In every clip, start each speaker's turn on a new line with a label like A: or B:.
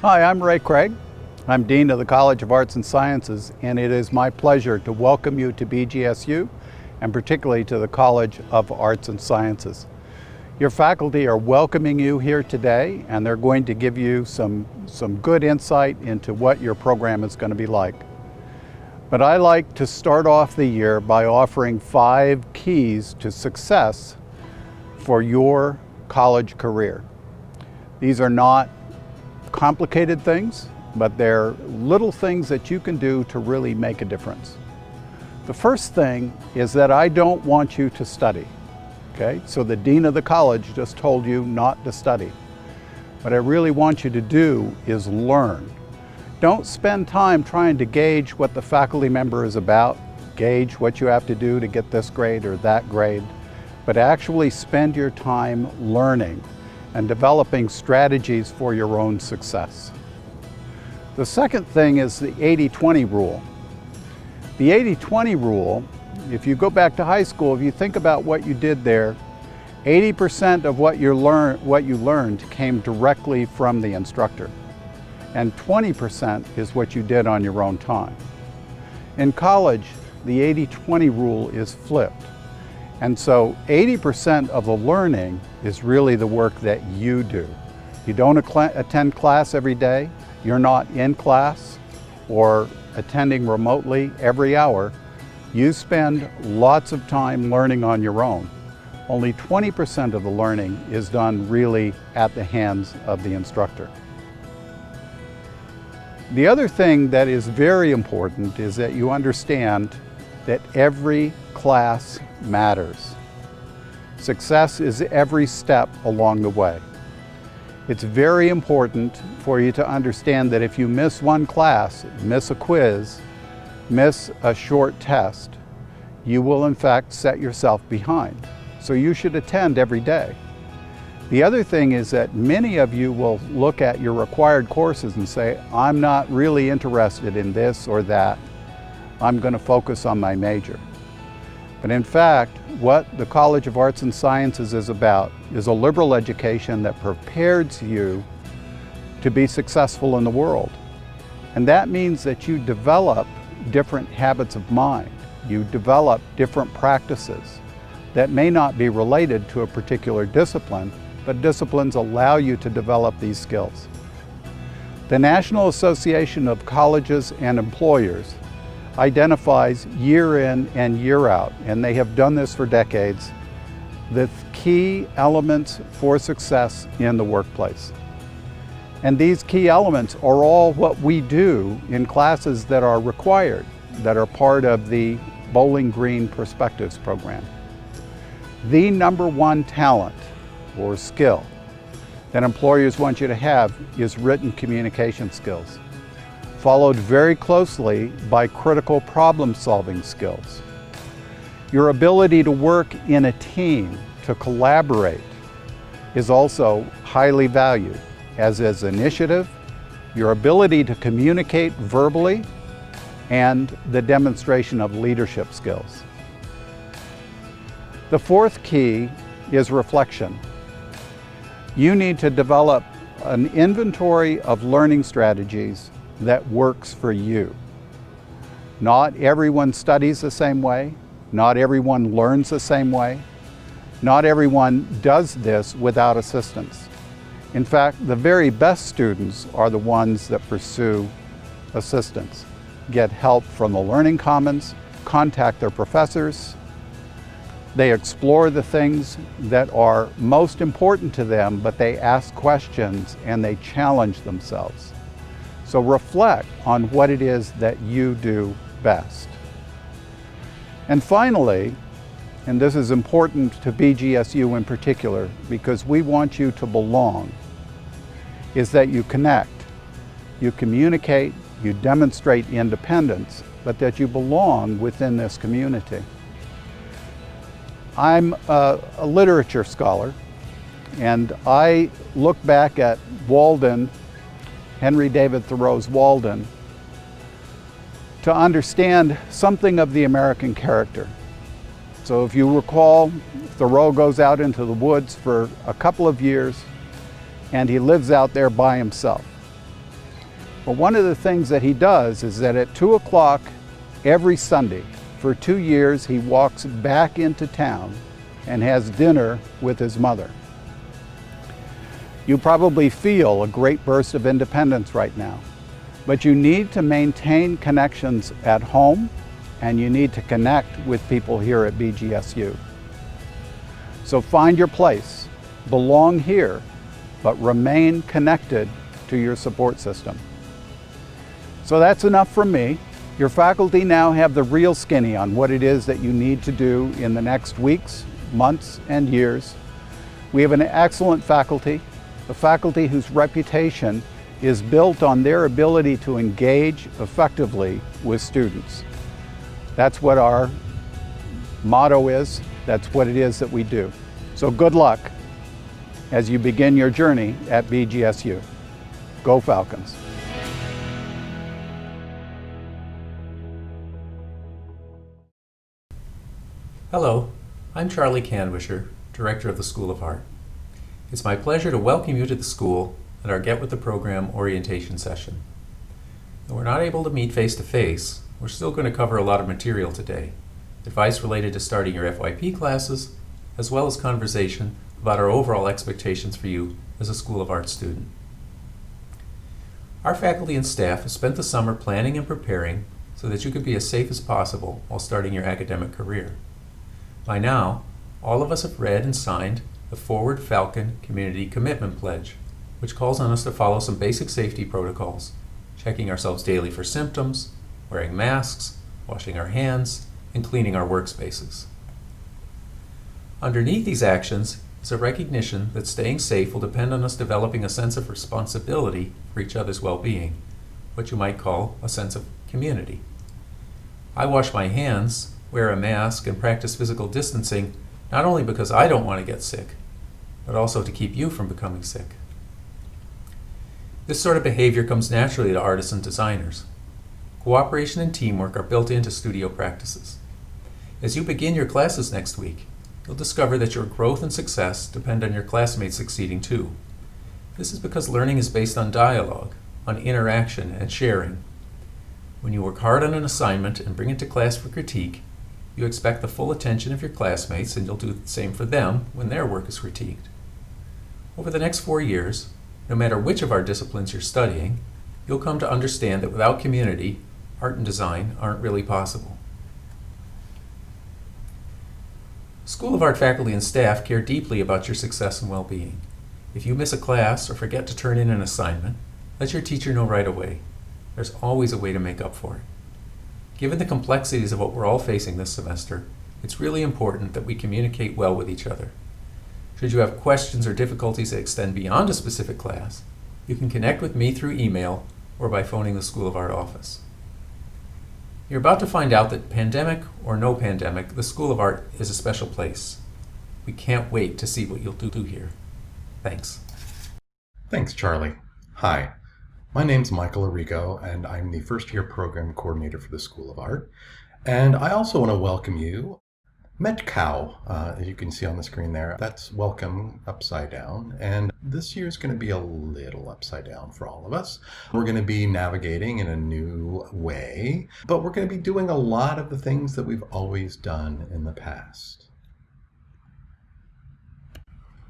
A: Hi, I'm Ray Craig. I'm Dean of the College of Arts and Sciences, and it is my pleasure to welcome you to BGSU, and particularly to the College of Arts and Sciences. Your faculty are welcoming you here today, and they're going to give you some good insight into what your program is going to be like. But I like to start off the year by offering 5 keys to success for your college career. These are not complicated things, but they're little things that you can do to really make a difference. The first thing is that I don't want you to study. Okay? So the dean of the college just told you not to study. What I really want you to do is learn. Don't spend time trying to gauge what the faculty member is about, gauge what you have to do to get this grade or that grade, but actually spend your time learning and developing strategies for your own success. The second thing is the 80-20 rule. The 80-20 rule, if you go back to high school, if you think about what you did there, 80% of what you learned came directly from the instructor, and 20% is what you did on your own time. In college, the 80-20 rule is flipped. And so 80% of the learning is really the work that you do. You don't attend class every day, you're not in class or attending remotely every hour. You spend lots of time learning on your own. Only 20% of the learning is done really at the hands of the instructor. The other thing that is very important is that you understand that every class matters. Success is every step along the way. It's very important for you to understand that if you miss one class, miss a quiz, miss a short test, you will in fact set yourself behind. So you should attend every day. The other thing is that many of you will look at your required courses and say, I'm not really interested in this or that. I'm going to focus on my major. But in fact, what the College of Arts and Sciences is about is a liberal education that prepares you to be successful in the world. And that means that you develop different habits of mind. You develop different practices that may not be related to a particular discipline, but disciplines allow you to develop these skills. The National Association of Colleges and Employers identifies year in and year out, and they have done this for decades, the key elements for success in the workplace. And these key elements are all what we do in classes that are required, that are part of the Bowling Green Perspectives program. The number one talent or skill that employers want you to have is written communication skills, followed very closely by critical problem-solving skills. Your ability to work in a team, to collaborate, is also highly valued, as is initiative, your ability to communicate verbally, and the demonstration of leadership skills. The fourth key is reflection. You need to develop an inventory of learning strategies that works for you. Not everyone studies the same way. Not everyone learns the same way. Not everyone does this without assistance. In fact, the very best students are the ones that pursue assistance, get help from the Learning Commons, contact their professors. They explore the things that are most important to them, but they ask questions and they challenge themselves. So reflect on what it is that you do best. And finally, and this is important to BGSU in particular, because we want you to belong, is that you connect, you communicate, you demonstrate independence, but that you belong within this community. I'm a literature scholar, and I look back at Walden, Henry David Thoreau's Walden, to understand something of the American character. So if you recall, Thoreau goes out into the woods for a couple of years, and he lives out there by himself. Well, one of the things that he does is that at 2 o'clock every Sunday, for 2 years, he walks back into town and has dinner with his mother. You probably feel a great burst of independence right now, but you need to maintain connections at home, and you need to connect with people here at BGSU. So find your place, belong here, but remain connected to your support system. So that's enough from me. Your faculty now have the real skinny on what it is that you need to do in the next weeks, months, and years. We have an excellent faculty, a faculty whose reputation is built on their ability to engage effectively with students. That's what our motto is. That's what it is that we do. So good luck as you begin your journey at BGSU. Go Falcons.
B: Hello, I'm Charlie Canwisher, Director of the School of Art. It's my pleasure to welcome you to the school at our Get With the Program orientation session. Though we're not able to meet face-to-face, we're still going to cover a lot of material today. Advice related to starting your FYP classes, as well as conversation about our overall expectations for you as a School of Art student. Our faculty and staff have spent the summer planning and preparing so that you could be as safe as possible while starting your academic career. By now, all of us have read and signed the Forward Falcon Community Commitment Pledge, which calls on us to follow some basic safety protocols, checking ourselves daily for symptoms, wearing masks, washing our hands, and cleaning our workspaces. Underneath these actions is a recognition that staying safe will depend on us developing a sense of responsibility for each other's well-being, what you might call a sense of community. I wash my hands, wear a mask, and practice physical distancing not only because I don't want to get sick, but also to keep you from becoming sick. This sort of behavior comes naturally to artists and designers. Cooperation and teamwork are built into studio practices. As you begin your classes next week, you'll discover that your growth and success depend on your classmates succeeding too. This is because learning is based on dialogue, on interaction and sharing. When you work hard on an assignment and bring it to class for critique, you expect the full attention of your classmates, and you'll do the same for them when their work is critiqued. Over the next 4 years, no matter which of our disciplines you're studying, you'll come to understand that without community, art and design aren't really possible. School of Art faculty and staff care deeply about your success and well-being. If you miss a class or forget to turn in an assignment, let your teacher know right away. There's always a way to make up for it. Given the complexities of what we're all facing this semester, it's really important that we communicate well with each other. Should you have questions or difficulties that extend beyond a specific class, you can connect with me through email or by phoning the School of Art office. You're about to find out that pandemic or no pandemic, the School of Art is a special place. We can't wait to see what you'll do here. Thanks.
C: Thanks, Charlie. Hi. My name's Michael Arrigo, and I'm the first-year program coordinator for the School of Art. And I also want to welcome you. Metcow, as you can see on the screen there, that's welcome upside down. And this year is going to be a little upside down for all of us. We're going to be navigating in a new way, but we're going to be doing a lot of the things that we've always done in the past.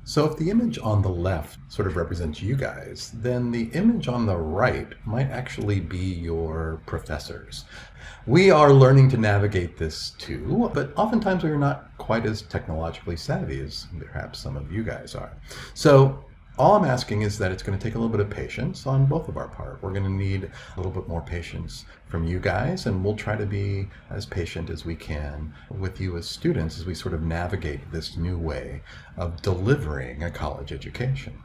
C: So if the image on the left sort of represents you guys, then the image on the right might actually be your professors. We are learning to navigate this too, but oftentimes we're not quite as technologically savvy as perhaps some of you guys are. So all I'm asking is that it's going to take a little bit of patience on both of our part. We're going to need a little bit more patience from you guys, and we'll try to be as patient as we can with you as students as we sort of navigate this new way of delivering a college education.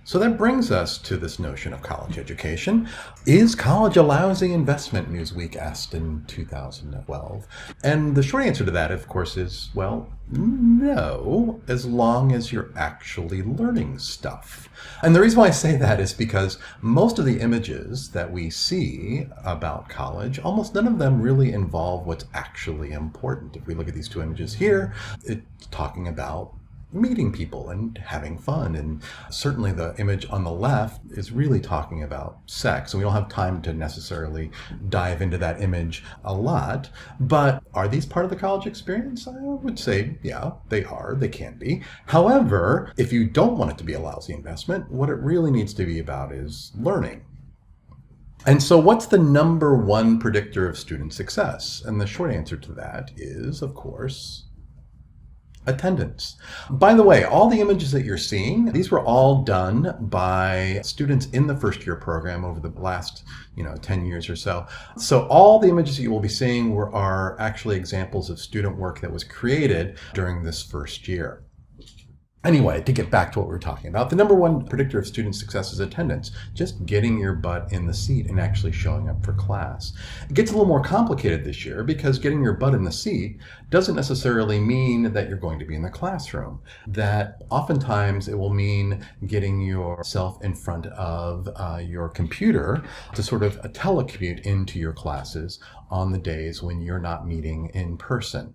C: So that brings us to this notion of college education. Is college a lousy investment? Newsweek asked in 2012. And the short answer to that, of course, is, well, no, as long as you're actually learning stuff. And the reason why I say that is because most of the images that we see about college, almost none of them really involve what's actually important. If we look at these two images here, it's talking about meeting people and having fun. And certainly the image on the left is really talking about sex. And we don't have time to necessarily dive into that image a lot. But are these part of the college experience? I would say, yeah, they are. They can be. However, if you don't want it to be a lousy investment, what it really needs to be about is learning. And so what's the number one predictor of student success? And the short answer to that is, of course, attendance. By the way, all the images that you're seeing, these were all done by students in the first year program over the last 10 years or so. So all the images that you will be seeing are actually examples of student work that was created during this first year. Anyway, to get back to what we were talking about, the number one predictor of student success is attendance, just getting your butt in the seat and actually showing up for class. It gets a little more complicated this year because getting your butt in the seat doesn't necessarily mean that you're going to be in the classroom. That oftentimes it will mean getting yourself in front of your computer to sort of telecommute into your classes on the days when you're not meeting in person.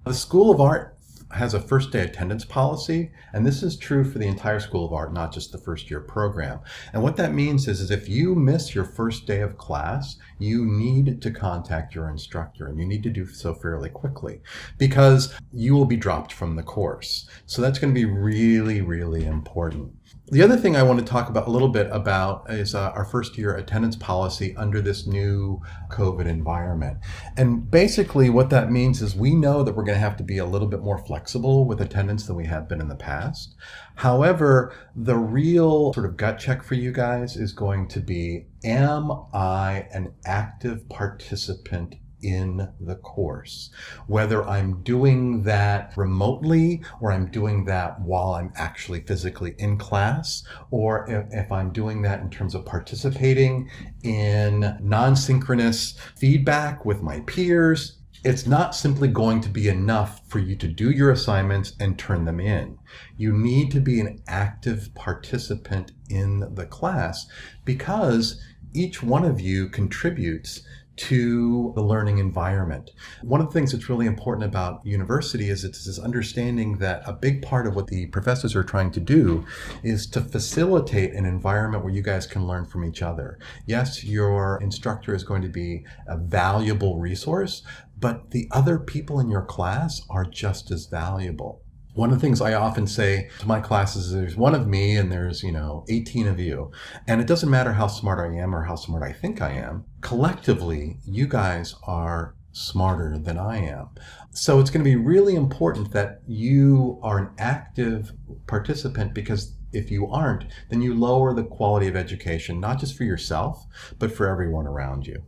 C: The School of Art has a first day attendance policy, and this is true for the entire School of Art, not just the first year program. And what that means is if you miss your first day of class, you need to contact your instructor, and you need to do so fairly quickly because you will be dropped from the course. So that's going to be really, really important. The other thing I want to talk about a little bit about is our first year attendance policy under this new COVID environment. And basically what that means is we know that we're going to have to be a little bit more flexible with attendance than we have been in the past. However, the real sort of gut check for you guys is going to be, am I an active participant in the course? Whether I'm doing that remotely or I'm doing that while I'm actually physically in class, or if I'm doing that in terms of participating in non-synchronous feedback with my peers. It's not simply going to be enough for you to do your assignments and turn them in. You need to be an active participant in the class because each one of you contributes to the learning environment. One of the things that's really important about university is it's this understanding that a big part of what the professors are trying to do is to facilitate an environment where you guys can learn from each other. Yes, your instructor is going to be a valuable resource, but the other people in your class are just as valuable. One of the things I often say to my classes is there's one of me and there's, 18 of you. And it doesn't matter how smart I am or how smart I think I am. Collectively, you guys are smarter than I am. So it's going to be really important that you are an active participant because if you aren't, then you lower the quality of education, not just for yourself, but for everyone around you.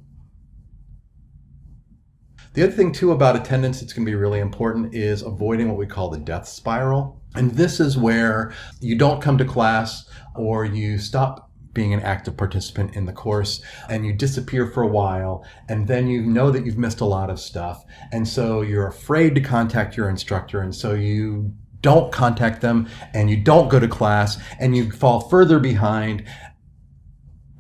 C: The other thing too about attendance that's going to be really important is avoiding what we call the death spiral. And this is where you don't come to class or you stop being an active participant in the course and you disappear for a while and then you know that you've missed a lot of stuff. And so you're afraid to contact your instructor and so you don't contact them and you don't go to class and you fall further behind.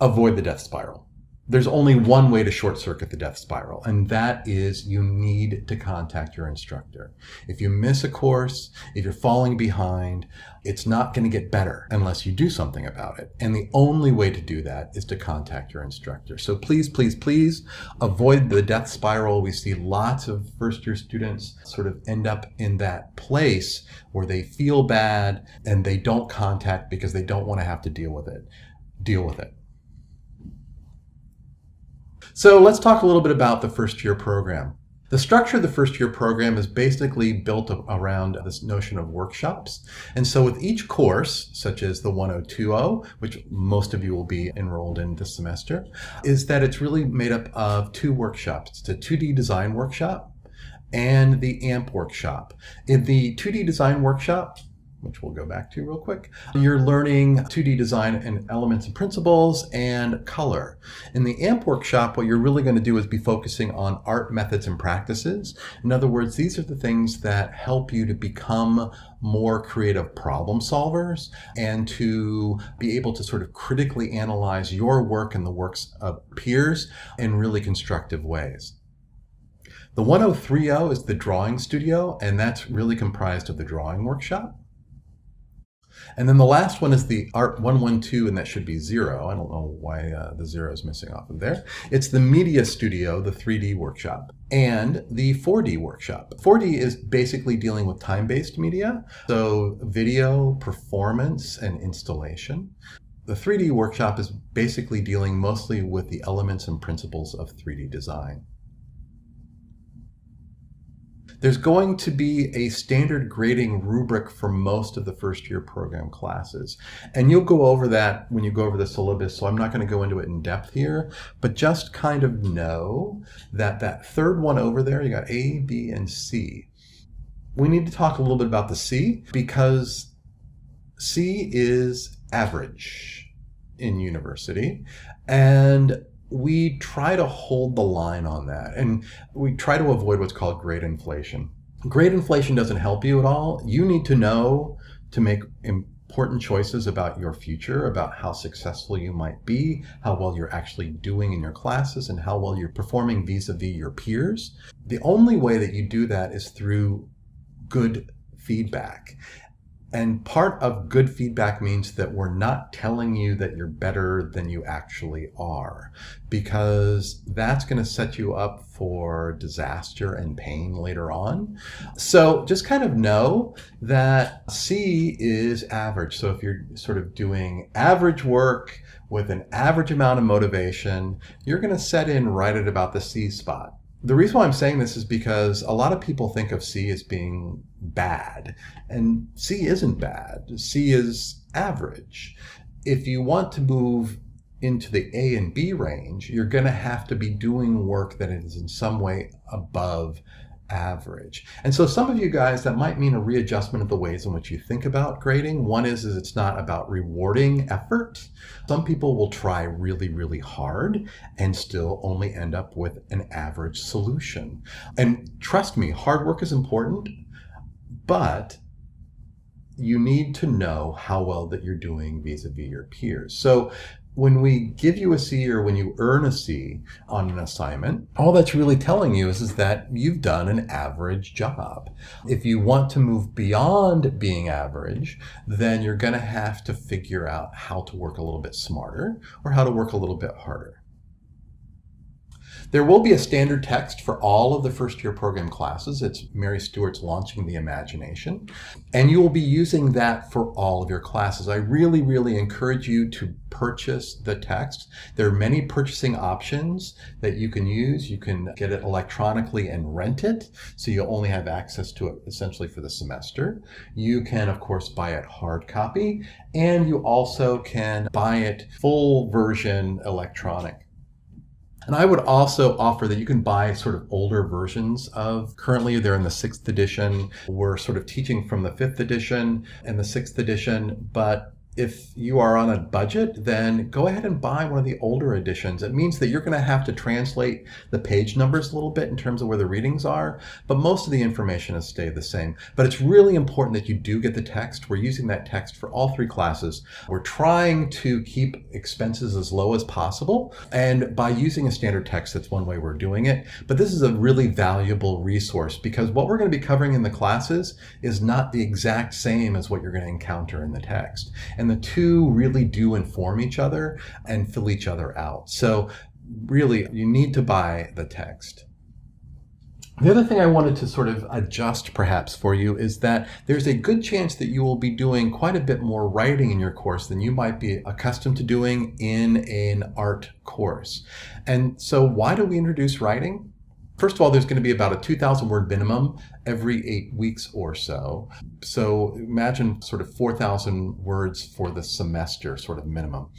C: Avoid the death spiral. There's only one way to short circuit the death spiral, and that is you need to contact your instructor. If you miss a course, if you're falling behind, it's not going to get better unless you do something about it. And the only way to do that is to contact your instructor. So please, please, please avoid the death spiral. We see lots of first-year students sort of end up in that place where they feel bad and they don't contact because they don't want to have to deal with it. So let's talk a little bit about the first year program. The structure of the first year program is basically built around this notion of workshops. And so with each course, such as the 1020, which most of you will be enrolled in this semester, is that it's really made up of two workshops. It's a 2D design workshop and the AMP workshop. In the 2D design workshop, which we'll go back to real quick, you're learning 2D design and elements and principles and color. In the AMP workshop, what you're really going to do is be focusing on art methods and practices. In other words, these are the things that help you to become more creative problem solvers and to be able to sort of critically analyze your work and the works of peers in really constructive ways. The 1030 is the drawing studio, and that's really comprised of the drawing workshop. And then the last one is the Art 112, and that should be 0. I don't know why the 0 is missing off of there. It's the Media Studio, the 3D workshop, and the 4D workshop. 4D is basically dealing with time-based media, so video, performance, and installation. The 3D workshop is basically dealing mostly with the elements and principles of 3D design. There's going to be a standard grading rubric for most of the first year program classes. And you'll go over that when you go over the syllabus, so I'm not going to go into it in depth here, but just kind of know that that third one over there, you got A, B, and C. We need to talk a little bit about the C, because C is average in university, and we try to hold the line on that, and we try to avoid what's called grade inflation. Grade inflation doesn't help you at all. You need to know to make important choices about your future, about how successful you might be, how well you're actually doing in your classes, and how well you're performing vis-a-vis your peers. The only way that you do that is through good feedback. And part of good feedback means that we're not telling you that you're better than you actually are, because that's going to set you up for disaster and pain later on. So just kind of know that C is average. So if you're sort of doing average work with an average amount of motivation, you're going to set in right at about the C spot. The reason why I'm saying this is because a lot of people think of C as being bad, and C isn't bad. C is average. If you want to move into the A and B range, you're going to have to be doing work that is in some way above average. And so some of you guys, that might mean a readjustment of the ways in which you think about grading. One is it's not about rewarding effort. Some people will try really, really hard and still only end up with an average solution. And trust me, hard work is important, but you need to know how well that you're doing vis-a-vis your peers. So when we give you a C, or when you earn a C on an assignment, all that's really telling you is that you've done an average job. If you want to move beyond being average, then you're going to have to figure out how to work a little bit smarter, or how to work a little bit harder. There will be a standard text for all of the first year program classes. It's Mary Stewart's Launching the Imagination. And you will be using that for all of your classes. I really, really encourage you to purchase the text. There are many purchasing options that you can use. You can get it electronically and rent it, so you'll only have access to it essentially for the semester. You can, of course, buy it hard copy, and you also can buy it full version electronic. And I would also offer that you can buy sort of older versions of, currently they're in the 6th edition. We're sort of teaching from the 5th edition and the 6th edition, but if you are on a budget, then go ahead and buy one of the older editions. It means that you're going to have to translate the page numbers a little bit in terms of where the readings are, but most of the information has stayed the same. But it's really important that you do get the text. We're using that text for all 3 classes. We're trying to keep expenses as low as possible, and by using a standard text, that's one way we're doing it. But this is a really valuable resource, because what we're going to be covering in the classes is not the exact same as what you're going to encounter in the text. And the two really do inform each other and fill each other out. So really, you need to buy the text. The other thing I wanted to sort of adjust perhaps for you is that there's a good chance that you will be doing quite a bit more writing in your course than you might be accustomed to doing in an art course. And so why do we introduce writing? First of all, there's going to be about a 2,000 word minimum every 8 weeks or so. So imagine sort of 4,000 words for the semester, sort of minimum.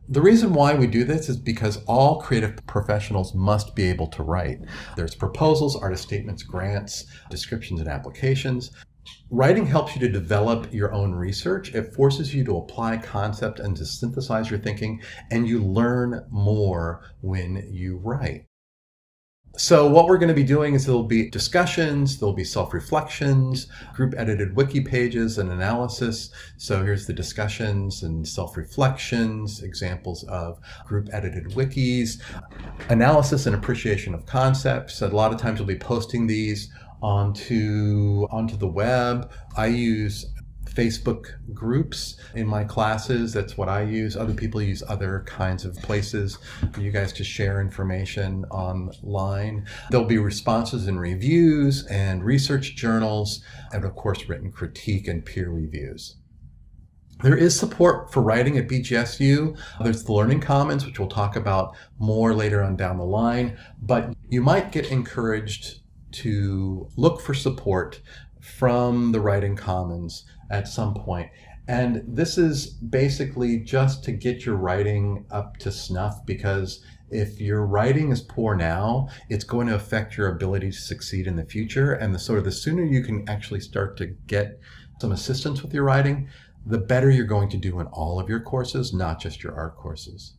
C: The reason why we do this is because all creative professionals must be able to write. There's proposals, artist statements, grants, descriptions, and applications. Writing helps you to develop your own research. It forces you to apply concept and to synthesize your thinking, and you learn more when you write. So what we're going to be doing is there'll be discussions, there'll be self-reflections, group-edited wiki pages, and analysis. So here's the discussions and self-reflections, examples of group-edited wikis, analysis and appreciation of concepts. A lot of times we'll be posting these onto the web. I use Facebook groups in my classes. That's what I use. Other people use other kinds of places for you guys to share information online. There'll be responses and reviews and research journals, and of course written critique and peer reviews. There is support for writing at BGSU. There's the Learning Commons, which we'll talk about more later on down the line, but you might get encouraged to look for support from the Writing Commons at some point. And this is basically just to get your writing up to snuff, because if your writing is poor now, it's going to affect your ability to succeed in the future. And the sooner you can actually start to get some assistance with your writing, the better you're going to do in all of your courses, not just your art courses.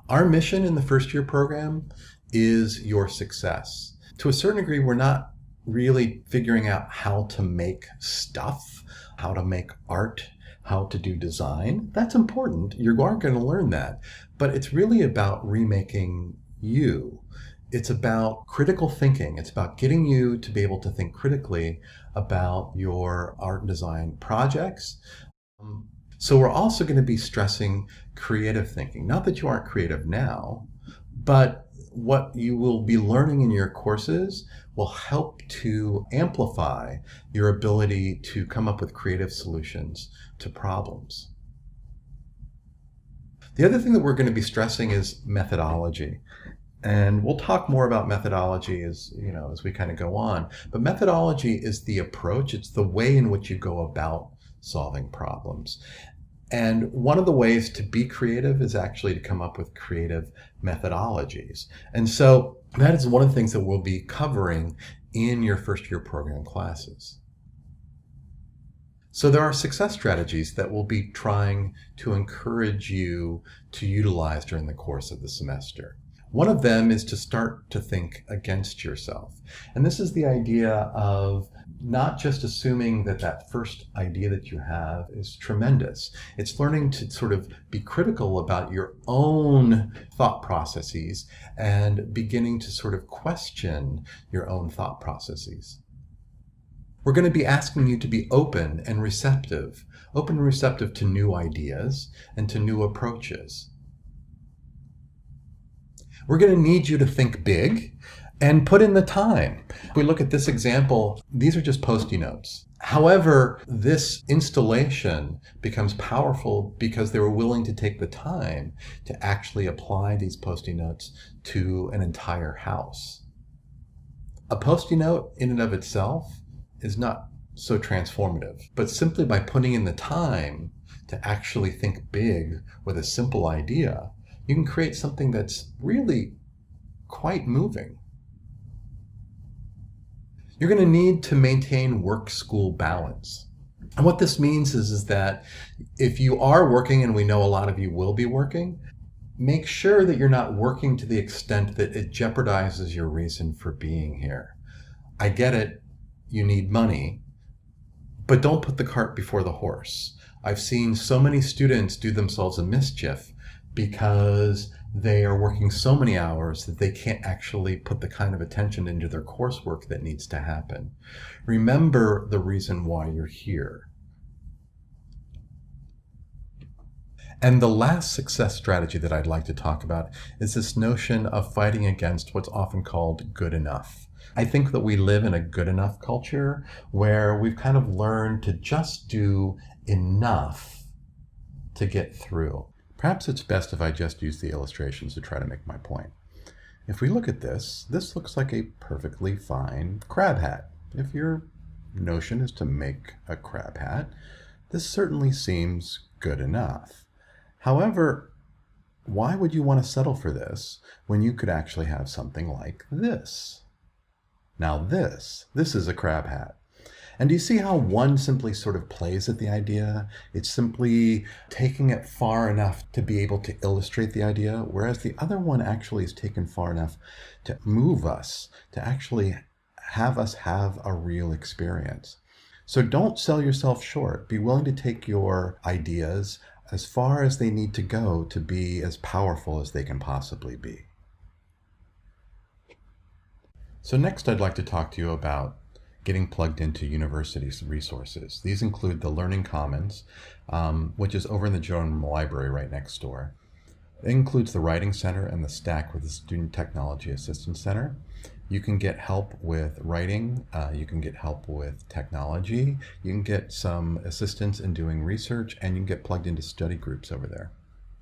C: Our mission in the first year program is your success. To a certain degree, we're not really figuring out how to make stuff, how to make art, how to do design. That's important. You are going to learn that. But it's really about remaking you. It's about critical thinking. It's about getting you to be able to think critically about your art and design projects. So we're also going to be stressing creative thinking. Not that you aren't creative now, but what you will be learning in your courses will help to amplify your ability to come up with creative solutions to problems. The other thing that we're going to be stressing is methodology. And we'll talk more about methodology as we kind of go on. But methodology is the approach. It's the way in which you go about solving problems. And one of the ways to be creative is actually to come up with creative methodologies. And so that is one of the things that we'll be covering in your first year program classes. So there are success strategies that we'll be trying to encourage you to utilize during the course of the semester. One of them is to start to think against yourself. And this is the idea of not just assuming that first idea that you have is tremendous. It's learning to sort of be critical about your own thought processes and beginning to sort of question your own thought processes. We're going to be asking you to be open and receptive to new ideas and to new approaches. We're going to need you to think big and put in the time. If we look at this example, these are just Post-it notes. However, this installation becomes powerful because they were willing to take the time to actually apply these Post-it notes to an entire house. A Post-it note in and of itself is not so transformative, but simply by putting in the time to actually think big with a simple idea, you can create something that's really quite moving. You're going to need to maintain work-school balance. And what this means is that if you are working, and we know a lot of you will be working, make sure that you're not working to the extent that it jeopardizes your reason for being here. I get it, you need money, but don't put the cart before the horse. I've seen so many students do themselves a mischief because they are working so many hours that they can't actually put the kind of attention into their coursework that needs to happen. Remember the reason why you're here. And the last success strategy that I'd like to talk about is this notion of fighting against what's often called good enough. I think that we live in a good enough culture where we've kind of learned to just do enough to get through. Perhaps it's best if I just use the illustrations to try to make my point. If we look at this looks like a perfectly fine crab hat. If your notion is to make a crab hat, this certainly seems good enough. However, why would you want to settle for this when you could actually have something like this? Now this is a crab hat. And do you see how one simply sort of plays at the idea? It's simply taking it far enough to be able to illustrate the idea, whereas the other one actually is taken far enough to move us, to actually have us have a real experience. So don't sell yourself short. Be willing to take your ideas as far as they need to go to be as powerful as they can possibly be. So next I'd like to talk to you about getting plugged into universities' resources. These include the Learning Commons, which is over in the General Library right next door. It includes the Writing Center and the STACK with the Student Technology Assistance Center. You can get help with writing, you can get help with technology, you can get some assistance in doing research, and you can get plugged into study groups over there.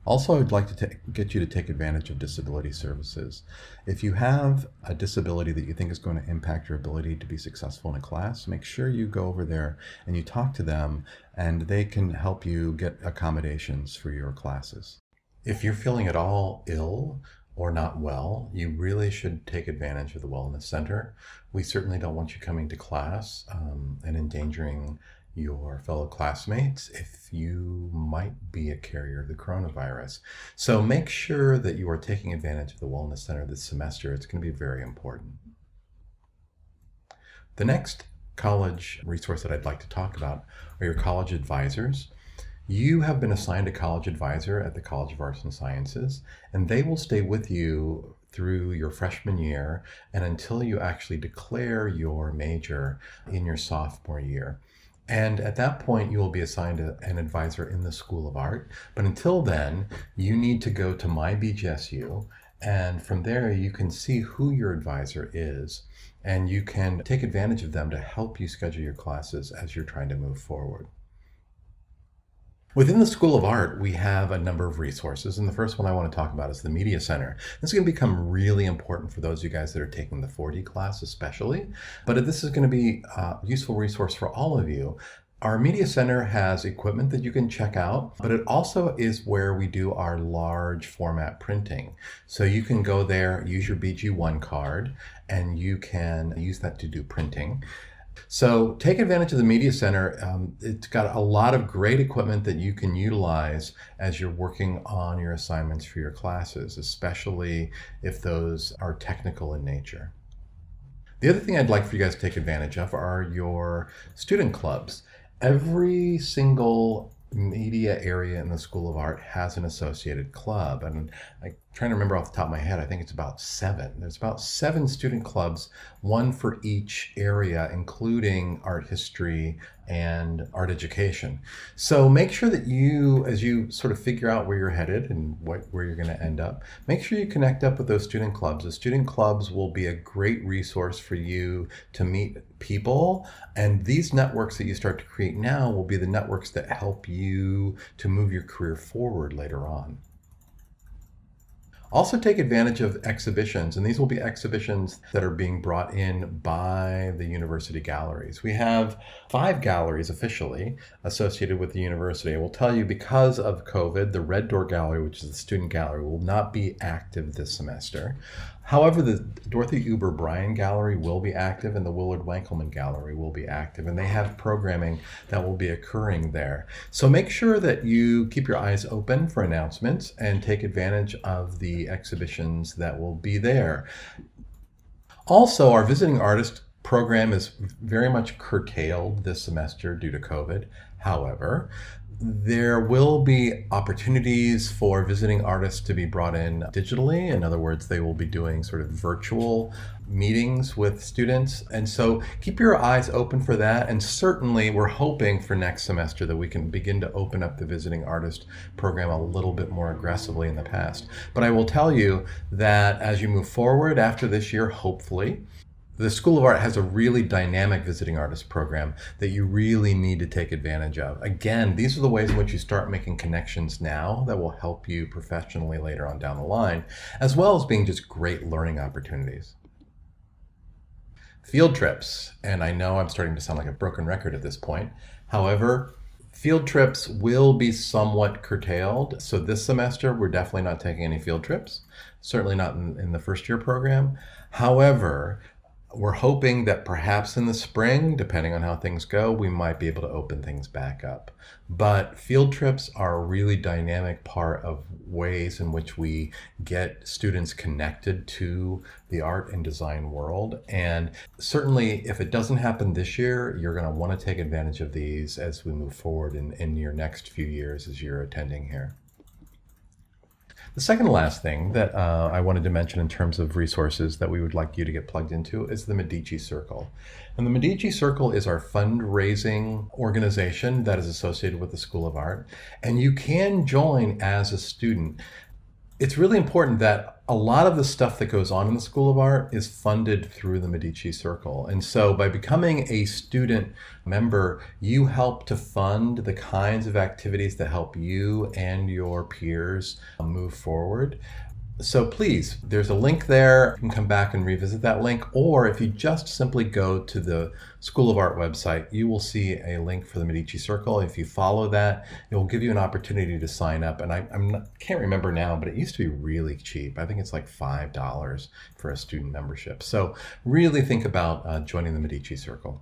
C: Also, I'd like to get you to take advantage of disability services. If you have a disability that you think is going to impact your ability to be successful in a class, make sure you go over there and you talk to them, and they can help you get accommodations for your classes. If you're feeling at all ill or not well, you really should take advantage of the Wellness Center. We certainly don't want you coming to class and endangering your fellow classmates if you might be a carrier of the coronavirus. So make sure that you are taking advantage of the Wellness Center this semester. It's going to be very important. The next college resource that I'd like to talk about are your college advisors. You have been assigned a college advisor at the College of Arts and Sciences, and they will stay with you through your freshman year and until you actually declare your major in your sophomore year. And at that point, you will be assigned an advisor in the School of Art. But until then, you need to go to MyBGSU, and from there you can see who your advisor is, and you can take advantage of them to help you schedule your classes as you're trying to move forward. Within the School of Art, we have a number of resources, and the first one I want to talk about is the Media Center. This is going to become really important for those of you guys that are taking the 4D class especially, but this is going to be a useful resource for all of you. Our Media Center has equipment that you can check out, but it also is where we do our large format printing. So you can go there, use your BG1 card, and you can use that to do printing. So take advantage of the Media Center. It's got a lot of great equipment that you can utilize as you're working on your assignments for your classes, especially if those are technical in nature. The other thing I'd like for you guys to take advantage of are your student clubs. Every single media area in the School of Art has an associated club, and I'm trying to remember off the top of my head, I think it's about 7. There's about 7 student clubs, one for each area, including art history and art education. So make sure that you, as you sort of figure out where you're headed and where you're going to end up, make sure you connect up with those student clubs. The student clubs will be a great resource for you to meet people, and these networks that you start to create now will be the networks that help you to move your career forward later on. Also take advantage of exhibitions, and these will be exhibitions that are being brought in by the university galleries. We have 5 galleries officially associated with the university. I will tell you, because of COVID, the Red Door Gallery, which is the student gallery, will not be active this semester. However, the Dorothy Uber Bryan Gallery will be active, and the Willard Wankelman Gallery will be active, and they have programming that will be occurring there. So make sure that you keep your eyes open for announcements and take advantage of the exhibitions that will be there. Also, our visiting artist program is very much curtailed this semester due to COVID. However, there will be opportunities for visiting artists to be brought in digitally. In other words, they will be doing sort of virtual meetings with students. And so keep your eyes open for that. And certainly we're hoping for next semester that we can begin to open up the visiting artist program a little bit more aggressively in the past. But I will tell you that as you move forward after this year, hopefully, the School of Art has a really dynamic visiting artist program that you really need to take advantage of. Again, these are the ways in which you start making connections now that will help you professionally later on down the line, as well as being just great learning opportunities. Field trips, and I know I'm starting to sound like a broken record at this point. However, field trips will be somewhat curtailed. So this semester, we're definitely not taking any field trips, certainly not in the first year program. However, We're hoping that perhaps in the spring, depending on how things go, we might be able to open things back up. But field trips are a really dynamic part of ways in which we get students connected to the art and design world. And certainly, if it doesn't happen this year, you're going to want to take advantage of these as we move forward in your next few years as you're attending here. The second to last thing that I wanted to mention in terms of resources that we would like you to get plugged into is the Medici Circle. And the Medici Circle is our fundraising organization that is associated with the School of Art. And you can join as a student. It's really important that a lot of the stuff that goes on in the School of Art is funded through the Medici Circle. And so by becoming a student member, you help to fund the kinds of activities that help you and your peers move forward. So please, there's a link there. You can come back and revisit that link. Or if you just simply go to the School of Art website, you will see a link for the Medici Circle. If you follow that, it will give you an opportunity to sign up. And I can't remember now, but it used to be really cheap. I think it's like $5 for a student membership. So really think about joining the Medici Circle.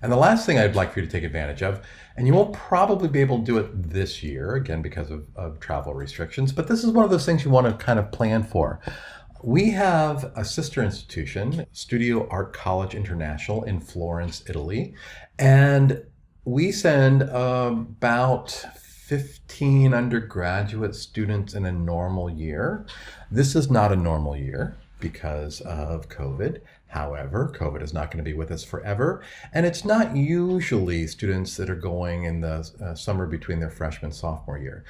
C: And the last thing I'd like for you to take advantage of, and you won't probably be able to do it this year, again, because of travel restrictions, but this is one of those things you want to kind of plan for. We have a sister institution, Studio Art College International in Florence, Italy, and we send about 15 undergraduate students in a normal year. This is not a normal year because of COVID. However, COVID is not going to be with us forever, and it's not usually students that are going in the summer between their freshman and sophomore year.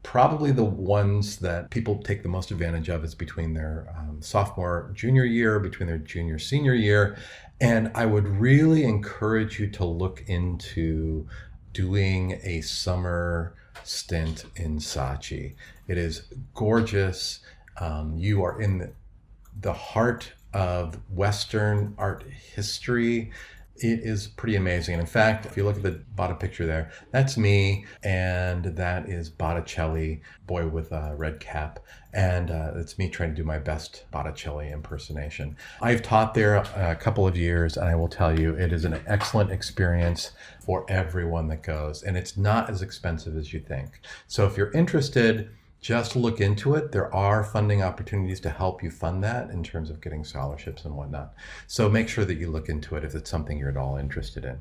C: Probably the ones that people take the most advantage of is between their sophomore, junior year, between their junior, senior year, and I would really encourage you to look into doing a summer stint in Saatchi. It is gorgeous. You are in the heart of Western art history. It is pretty amazing. And in fact, if you look at the bottom picture there, that's me, and that is Botticelli, boy with a red cap. And it's me trying to do my best Botticelli impersonation. I've taught there a couple of years, and I will tell you, it is an excellent experience for everyone that goes. And it's not as expensive as you think. So if you're interested, just look into it. There are funding opportunities to help you fund that in terms of getting scholarships and whatnot. So make sure that you look into it if it's something you're at all interested in.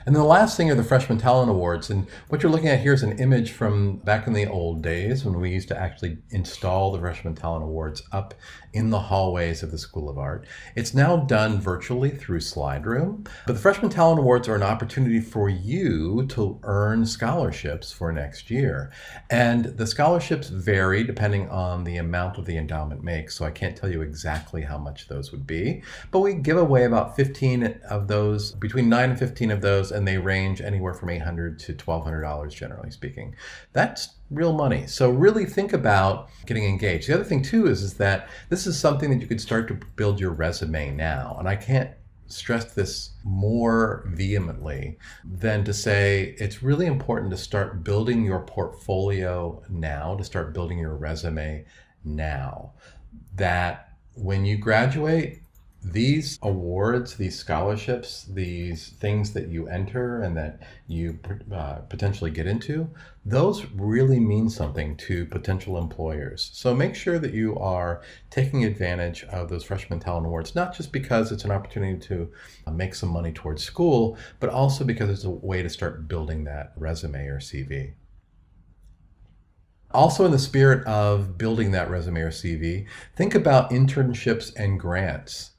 C: And then the last thing are the Freshman Talent Awards. And what you're looking at here is an image from back in the old days when we used to actually install the Freshman Talent Awards up in the hallways of the School of Art. It's now done virtually through SlideRoom. But the Freshman Talent Awards are an opportunity for you to earn scholarships for next year. And the scholarships vary depending on the amount of the endowment makes. So I can't tell you exactly how much those would be. But we give away about 15 of those, between 9 and 15 of those, and they range anywhere from $800 to $1,200, generally speaking. That's real money. So really think about getting engaged. The other thing too is that this is something that you could start to build your resume now. And I can't stress this more vehemently than to say it's really important to start building your portfolio now, to start building your resume now. That when you graduate, these awards, these scholarships, these things that you enter and that you potentially get into, those really mean something to potential employers. So make sure that you are taking advantage of those Freshman Talent Awards, not just because it's an opportunity to make some money towards school, but also because it's a way to start building that resume or CV. Also, in the spirit of building that resume or CV, think about internships and grants.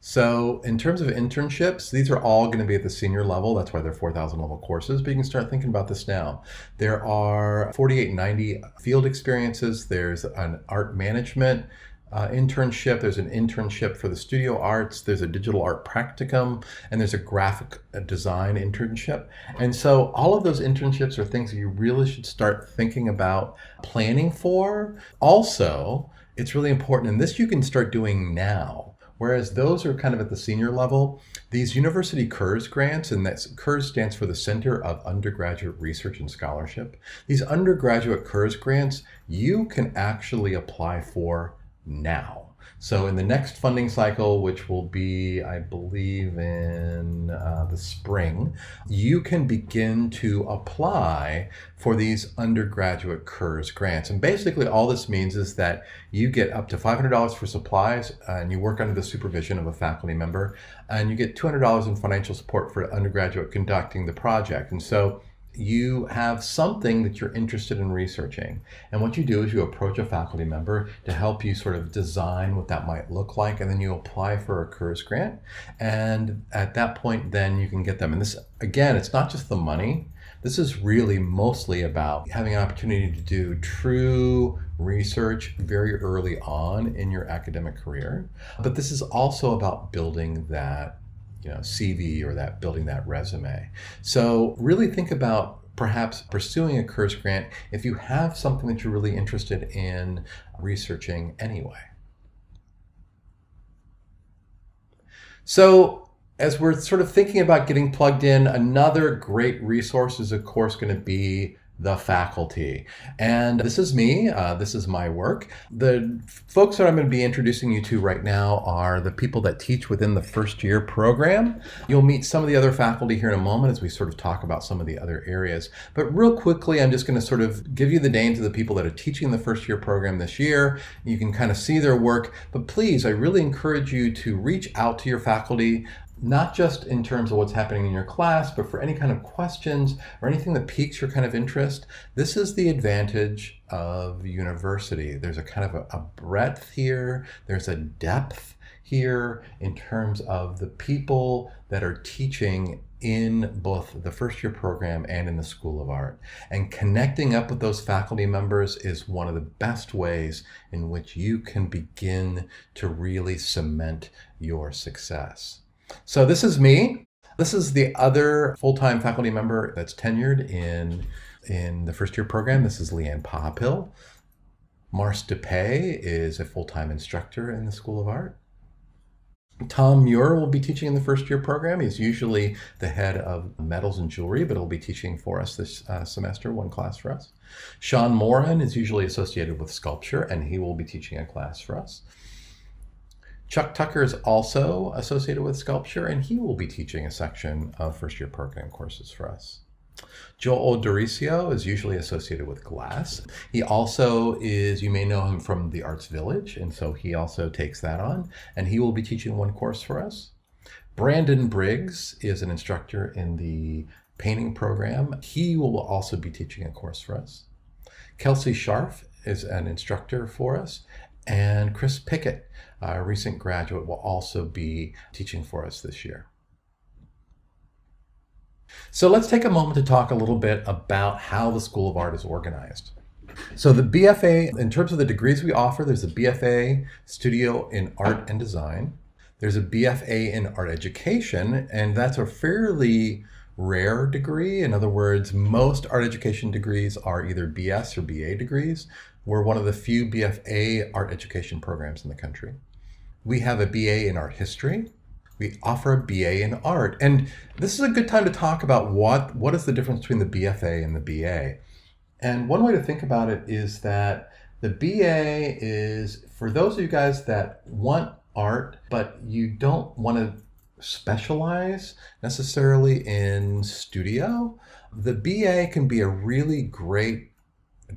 C: So in terms of internships, these are all going to be at the senior level. That's why they're 4,000 level courses, but you can start thinking about this now. There are 4890 field experiences. There's an art management internship. There's an internship for the studio arts. There's a digital art practicum, and there's a graphic design internship. And so all of those internships are things that you really should start thinking about planning for. Also, it's really important, and this you can start doing now. Whereas those are kind of at the senior level, these university CURS grants, and that CURS stands for the Center of Undergraduate Research and Scholarship. These undergraduate CURS grants, you can actually apply for now. So in the next funding cycle, which will be, I believe, in the spring, you can begin to apply for these undergraduate KERS grants. And basically all this means is that you get up to $500 for supplies, and you work under the supervision of a faculty member, and you get $200 in financial support for undergraduate conducting the project. And so you have something that you're interested in researching. And what you do is you approach a faculty member to help you sort of design what that might look like, and then you apply for a KERS grant. And at that point, then you can get them. And this, again, it's not just the money. This is really mostly about having an opportunity to do true research very early on in your academic career. But this is also about building that CV, or that building that resume. So really think about perhaps pursuing a KERS grant if you have something that you're really interested in researching anyway. So as we're sort of thinking about getting plugged in, another great resource is, of course, going to be the faculty. And this is me. This is my work. The folks that I'm going to be introducing you to right now are the people that teach within the first year program. You'll meet some of the other faculty here in a moment as we sort of talk about some of the other areas. But real quickly, I'm just going to sort of give you the names of the people that are teaching the first year program this year. You can kind of see their work. But please, I really encourage you to reach out to your faculty, not just in terms of what's happening in your class, but for any kind of questions or anything that piques your kind of interest. This is the advantage of university. There's a kind of a breadth here. There's a depth here in terms of the people that are teaching in both the first year program and in the School of Art. And connecting up with those faculty members is one of the best ways in which you can begin to really cement your success. So this is me. This is the other full-time faculty member that's tenured in the first year program. This is Leanne Papil. Mars DePay is a full-time instructor in the School of Art. Tom Muir will be teaching in the first year program. He's usually the head of metals and jewelry, but he'll be teaching for us this semester, one class for us. Sean Moran is usually associated with sculpture, and he will be teaching a class for us. Chuck Tucker is also associated with sculpture, and he will be teaching a section of first year program courses for us. Joel Doricio is usually associated with glass. He also is, you may know him from the Arts Village, and so he also takes that on, and he will be teaching one course for us. Brandon Briggs is an instructor in the painting program. He will also be teaching a course for us. Kelsey Scharf is an instructor for us, and Chris Pickett, a recent graduate, will also be teaching for us this year. So let's take a moment to talk a little bit about how the School of Art is organized. So the BFA, in terms of the degrees we offer, there's a BFA Studio in Art and Design. There's a BFA in Art Education, and that's a fairly rare degree. In other words, most art education degrees are either BS or BA degrees. We're one of the few BFA art education programs in the country. We have a BA in Art History. We offer a BA in Art. And this is a good time to talk about what is the difference between the BFA and the BA. And one way to think about it is that the BA is for those of you guys that want art, but you don't want to specialize necessarily in studio. The BA can be a really great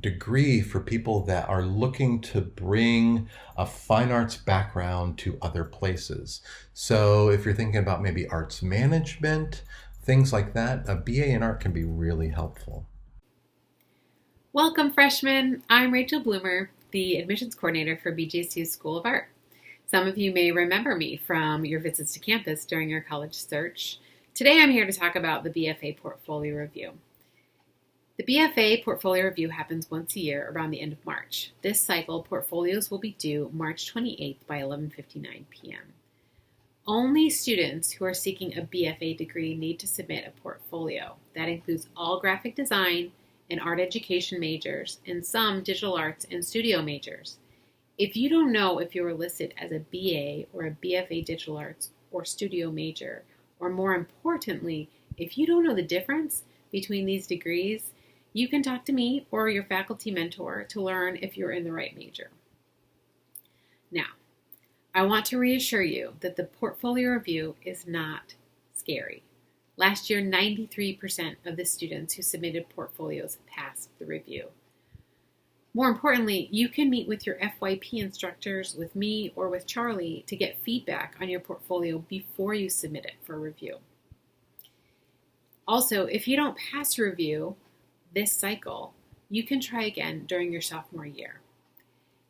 C: degree for people that are looking to bring a fine arts background to other places. So if you're thinking about maybe arts management, things like that, a BA in art can be really helpful.
D: Welcome, freshmen. I'm Rachel Bloomer, the admissions coordinator for BJC's School of Art. Some of you may remember me from your visits to campus during your college search. Today I'm here to talk about the BFA Portfolio Review. The BFA Portfolio Review happens once a year around the end of March. This cycle, portfolios will be due March 28th by 11:59 p.m. Only students who are seeking a BFA degree need to submit a portfolio. That includes all graphic design and art education majors and some digital arts and studio majors. If you don't know if you're listed as a BA or a BFA digital arts or studio major, or more importantly, if you don't know the difference between these degrees, you can talk to me or your faculty mentor to learn if you're in the right major. Now, I want to reassure you that the portfolio review is not scary. Last year, 93% of the students who submitted portfolios passed the review. More importantly, you can meet with your FYP instructors, with me, or with Charlie to get feedback on your portfolio before you submit it for review. Also, if you don't pass review this cycle, you can try again during your sophomore year.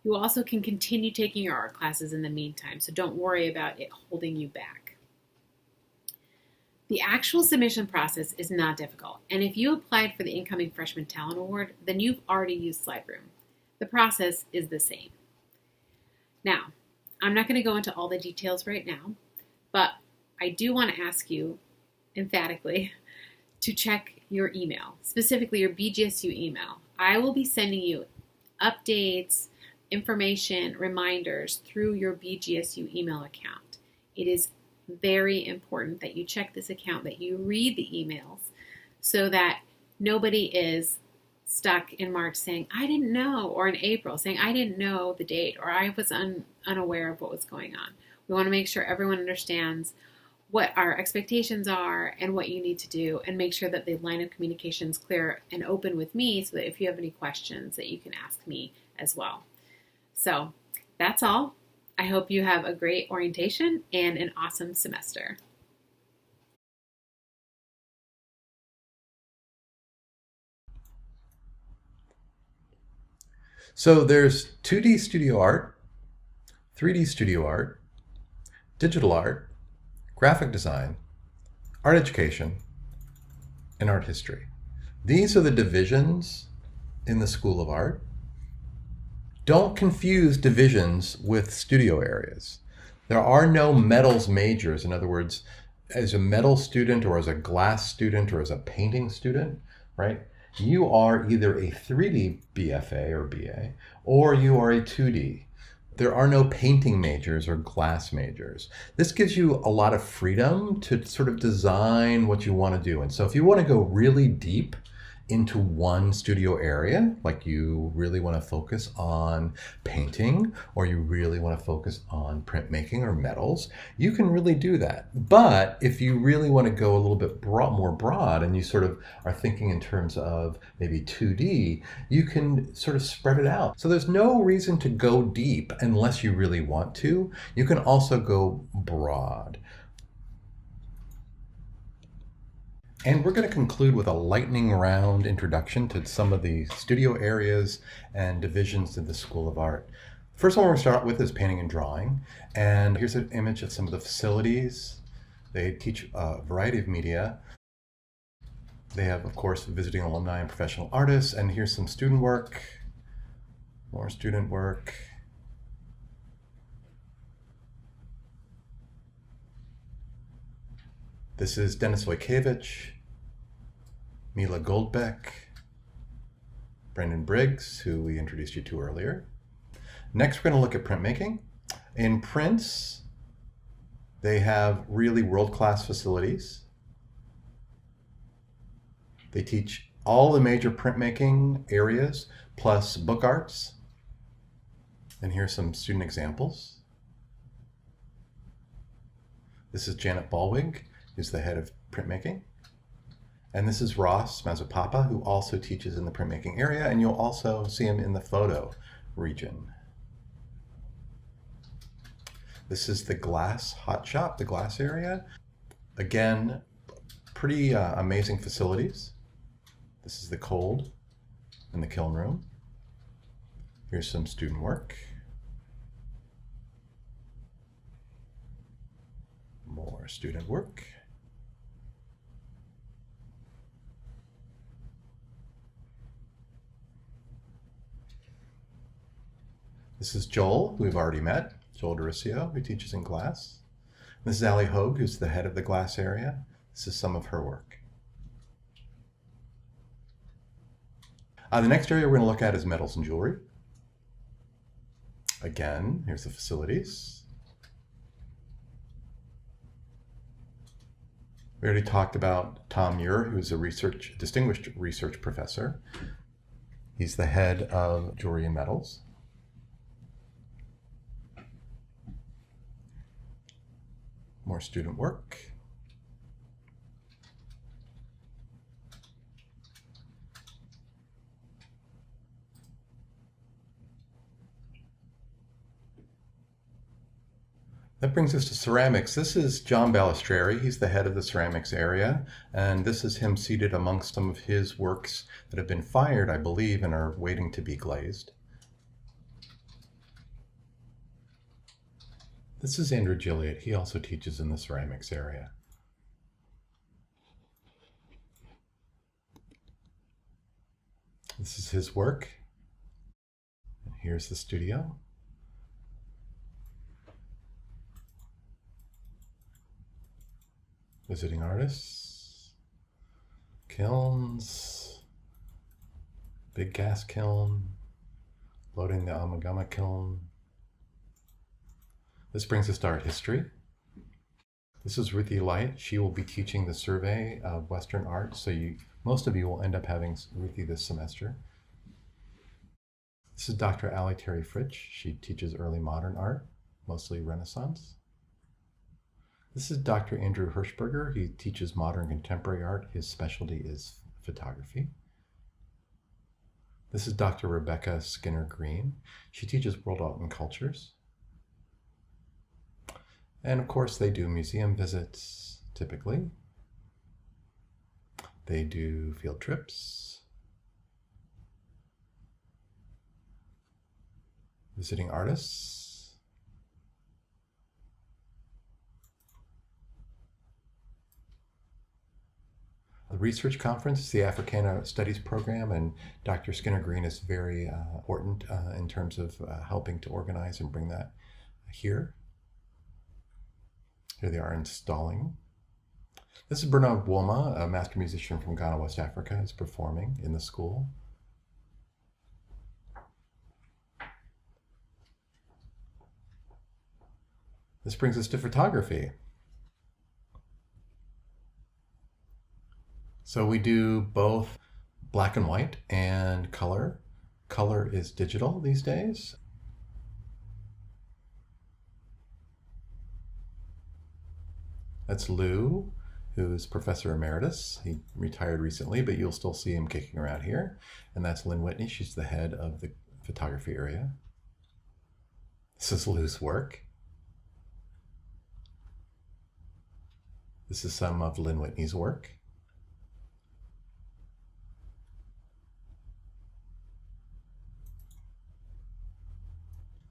D: You also can continue taking your art classes in the meantime, so don't worry about it holding you back. The actual submission process is not difficult, and if you applied for the Incoming Freshman Talent Award, then you've already used SlideRoom. The process is the same. Now, I'm not going to go into all the details right now, but I do want to ask you emphatically to check your email, specifically your BGSU email. I will be sending you updates, information, reminders through your BGSU email account. It is very important that you check this account, that you read the emails so that nobody is stuck in March saying, I didn't know, or in April saying, I didn't know the date, or I was unaware of what was going on. We want to make sure everyone understands what our expectations are and what you need to do, and make sure that the line of communication is clear and open with me so that if you have any questions that you can ask me as well. So that's all. I hope you have a great orientation and an awesome semester.
C: So there's 2D studio art, 3D studio art, digital art, graphic design, art education, and art history. These are the divisions in the School of Art. Don't confuse divisions with studio areas. There are no metals majors. In other words, as a metal student or as a glass student or as a painting student, right? You are either a 3D BFA or BA, or you are a 2D. There are no painting majors or glass majors. This gives you a lot of freedom to sort of design what you want to do. And so if you want to go really deep into one studio area, like you really want to focus on painting, or you really want to focus on printmaking or metals, you can really do that. But if you really want to go a little bit more broad, and you sort of are thinking in terms of maybe 2D, you can sort of spread it out. So there's no reason to go deep unless you really want to. You can also go broad. And we're going to conclude with a lightning round introduction to some of the studio areas and divisions of the School of Art. First one we're going to start with is painting and drawing. And here's an image of some of the facilities. They teach a variety of media. They have, of course, visiting alumni and professional artists. And here's some student work, more student work. This is Denis Vojkevich, Mila Goldbeck, Brendan Briggs, who we introduced you to earlier. Next, we're going to look at printmaking. In prints, they have really world-class facilities. They teach all the major printmaking areas, plus book arts. And here's some student examples. This is Janet Ballwig, who's the head of printmaking. And this is Ross Mazupapa, who also teaches in the printmaking area, and you'll also see him in the photo region. This is the glass hot shop, the glass area. Again, pretty amazing facilities. This is the cold and the kiln room. Here's some student work. More student work. This is Joel, who we've already met, Joel Doricio, who teaches in glass. This is Ali Hogue, who's the head of the glass area. This is some of her work. The next area we're going to look at is metals and jewelry. Again, here's the facilities. We already talked about Tom Muir, who's a distinguished research professor. He's the head of jewelry and metals. More student work. That brings us to ceramics. This is John Balistreri. He's the head of the ceramics area, and this is him seated amongst some of his works that have been fired, I believe, and are waiting to be glazed. This is Andrew Gilliott. He also teaches in the ceramics area. This is his work. And here's the studio. Visiting artists, kilns, big gas kiln, loading the Amagama kiln. This brings us to art history. This is Ruthie Light. She will be teaching the survey of Western art, so most of you will end up having Ruthie this semester. This is Dr. Ali Terry Fritsch. She teaches early modern art, mostly Renaissance. This is Dr. Andrew Hirschberger. He teaches modern contemporary art. His specialty is photography. This is Dr. Rebecca Skinner Green. She teaches world art and cultures. And of course, they do museum visits, typically. They do field trips. Visiting artists. The research conference is the Africana Studies program, and Dr. Skinner Green is very important in terms of helping to organize and bring that here. Here they are installing. This is Bernard Woma, a master musician from Ghana, West Africa, is performing in the school. This brings us to photography. So we do both black and white and color. Color is digital these days. That's Lou, who's Professor Emeritus. He retired recently, but you'll still see him kicking around here. And that's Lynn Whitney. She's the head of the photography area. This is Lou's work. This is some of Lynn Whitney's work.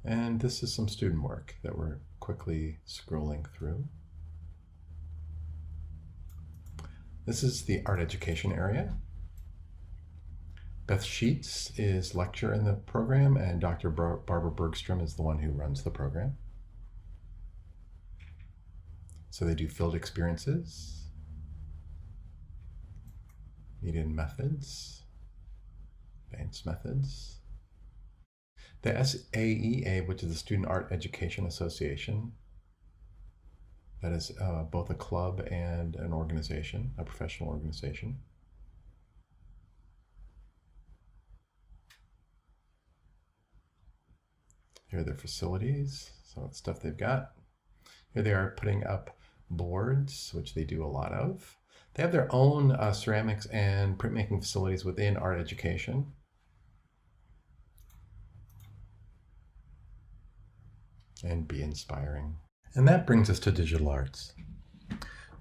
C: And this is some student work that we're quickly scrolling through. This is the art education area. Beth Sheets is lecturer in the program, and Dr. Barbara Bergstrom is the one who runs the program. So they do field experiences, median methods, advanced methods. The SAEA, which is the Student Art Education Association, that is both a club and an organization, a professional organization. Here are their facilities, some of the stuff they've got. Here they are putting up boards, which they do a lot of. They have their own ceramics and printmaking facilities within art education. And be inspiring. And that brings us to digital arts.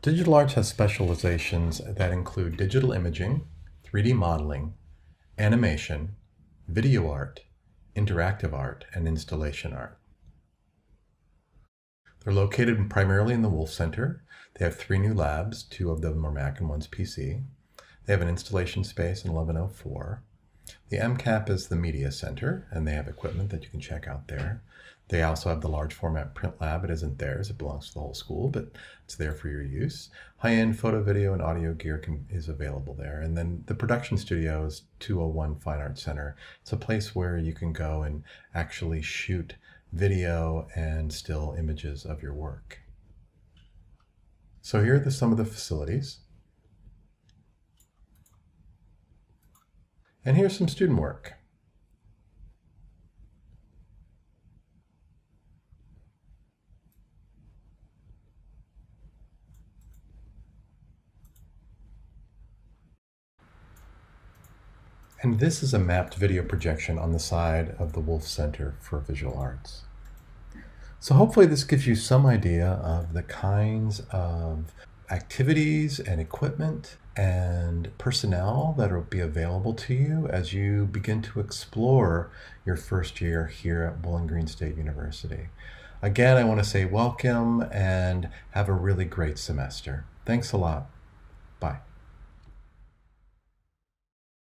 C: Digital arts has specializations that include digital imaging, 3D modeling, animation, video art, interactive art, and installation art. They're located primarily in the Wolf Center. They have 3 new labs, 2 of them are Mac and 1's PC. They have an installation space in 1104. The MCAP is the media center, and they have equipment that you can check out there. They also have the large format print lab. It isn't theirs, it belongs to the whole school, but it's there for your use. High-end photo, video, and audio gear is available there. And then the production studio is 201 Fine Arts Center. It's a place where you can go and actually shoot video and still images of your work. So here are some of the facilities. And here's some student work. And this is a mapped video projection on the side of the Wolf Center for Visual Arts. So hopefully this gives you some idea of the kinds of activities and equipment and personnel that will be available to you as you begin to explore your first year here at Bowling Green State University. Again, I want to say welcome and have a really great semester. Thanks a lot. Bye.